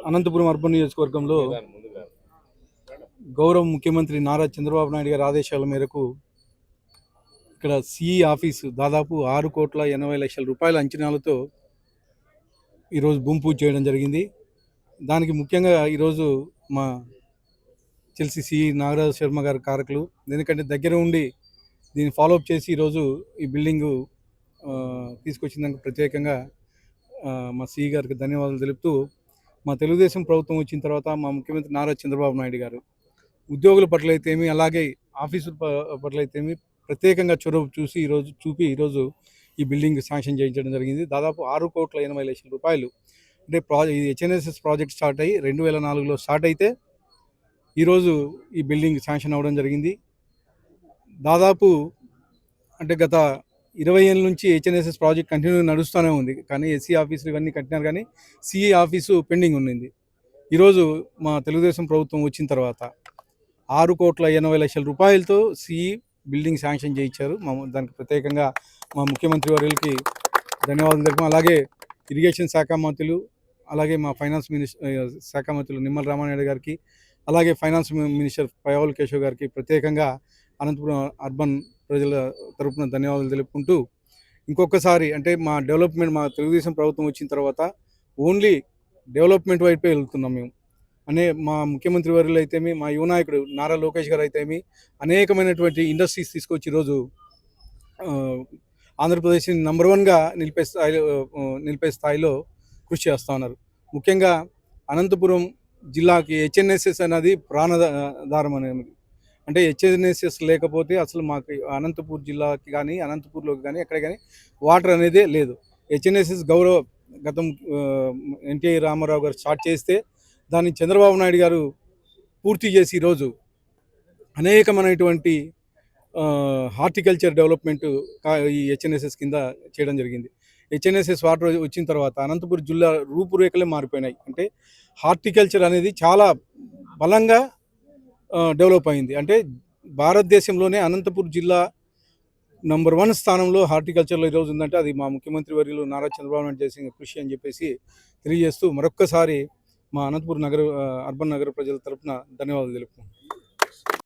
Anantapuram urban నియోజకవర్గంలో గౌరవ ముఖ్యమంత్రి నారా చంద్రబాబు నాయుడు గారి ఆదేశాల మేరకు ఇక్కడ సిఈ ఆఫీసు దాదాపు 6,80,00,000 రూపాయల అంచనాలతో ఈరోజు భూమి పూజ చేయడం జరిగింది. దానికి ముఖ్యంగా ఈరోజు మా చెల్సి సిఈ నాగరాజ శర్మ గారి కారకులు, ఎందుకంటే దగ్గర ఉండి దీన్ని ఫాలోఅప్ చేసి ఈరోజు ఈ బిల్డింగు తీసుకొచ్చినందుకు ప్రత్యేకంగా మా సిఈ గారికి ధన్యవాదాలు తెలుపుతూ, మా తెలుగుదేశం ప్రభుత్వం వచ్చిన తర్వాత మా ముఖ్యమంత్రి నారా చంద్రబాబు నాయుడు గారు ఉద్యోగుల పట్లయితేమి, అలాగే ఆఫీసుల పట్లయితేమి ప్రత్యేకంగా చొరవ చూపి ఈరోజు ఈ బిల్డింగ్ శాంక్షన్ చేయించడం జరిగింది. దాదాపు 6,80,00,000 రూపాయలు. అంటే ఇది హెచ్ఎన్ఎస్ఎస్ ప్రాజెక్ట్ స్టార్ట్ అయ్యి 2004లో స్టార్ట్ అయితే ఈరోజు ఈ బిల్డింగ్ శాంక్షన్ అవ్వడం జరిగింది. దాదాపు అంటే గత 20 ఏళ్ళ నుంచి హెచ్ఎన్ఎస్ఎస్ ప్రాజెక్ట్ కంటిన్యూ నడుస్తూనే ఉంది. కానీ ఎస్సీ ఆఫీసులు ఇవన్నీ కట్టినారు, కానీ సిఈ ఆఫీసు పెండింగ్ ఉండింది. ఈరోజు మా తెలుగుదేశం ప్రభుత్వం వచ్చిన తర్వాత 6,80,00,000 రూపాయలతో సిఈ బిల్డింగ్ శాంక్షన్ చేయించారు. దానికి ప్రత్యేకంగా మా ముఖ్యమంత్రి వర్యులకి ధన్యవాదాలు తెలుపు. అలాగే ఇరిగేషన్ శాఖ మంత్రులు, అలాగే మా ఫైనాన్స్ శాఖ మంత్రులు నిమ్మల రామానాయుడు గారికి, అలాగే ఫైనాన్స్ మినిస్టర్ పయ్యావుల కేశవ్ గారికి ప్రత్యేకంగా అనంతపురం అర్బన్ ప్రజల తరపున ధన్యవాదాలు తెలుపుకుంటూ, ఇంకొకసారి అంటే మా తెలుగుదేశం ప్రభుత్వం వచ్చిన తర్వాత ఓన్లీ డెవలప్మెంట్ వైపే వెళ్తున్నాం మేము. మా ముఖ్యమంత్రి వర్యులు అయితేమి, మా యువనాయకుడు నారా లోకేష్ గారు అయితేమి అనేకమైనటువంటి ఇండస్ట్రీస్ తీసుకొచ్చి ఈరోజు ఆంధ్రప్రదేశ్ని నంబర్ 1గా నిలిపే స్థాయిలో కృషి చేస్తూ ఉన్నారు. ముఖ్యంగా అనంతపురం జిల్లాకి హెచ్ఎన్ఎస్ఎస్ అనేది ప్రాణాధారం అనేది. అంటే హెచ్ఎన్ఎస్ఎస్ లేకపోతే అసలు మాకు అనంతపూర్ జిల్లాకి కానీ, అనంతపూర్లోకి కానీ ఎక్కడ కానీ వాటర్ అనేదే లేదు. హెచ్ఎన్ఎస్ఎస్ గతం ఎన్టీ రామారావు గారు స్టార్ట్ చేస్తే దాన్ని చంద్రబాబు నాయుడు గారు పూర్తి చేసి ఈరోజు అనేకమైనటువంటి హార్టికల్చర్ డెవలప్మెంట్ ఈ హెచ్ఎన్ఎస్ఎస్ కింద చేయడం జరిగింది. హెచ్ఎన్ఎస్ఎస్ వాటర్ వచ్చిన తర్వాత అనంతపురం జిల్లా రూపురేఖలే మారిపోయినాయి. అంటే హార్టికల్చర్ అనేది చాలా బలంగా డెవలప్ అయింది. అంటే భారతదేశంలోనే అనంతపురం జిల్లా నంబర్ 1 స్థానంలో హార్టికల్చర్లో ఈరోజు ఉందంటే అది మా ముఖ్యమంత్రి వర్యులు నారా చంద్రబాబు నాయుడు చేసిన కృషి అని చెప్పేసి తెలియజేస్తూ, మరొక్కసారి మా అనంతపురం అర్బన్ నగర ప్రజల తరపున ధన్యవాదాలు తెలుపుతున్నాను.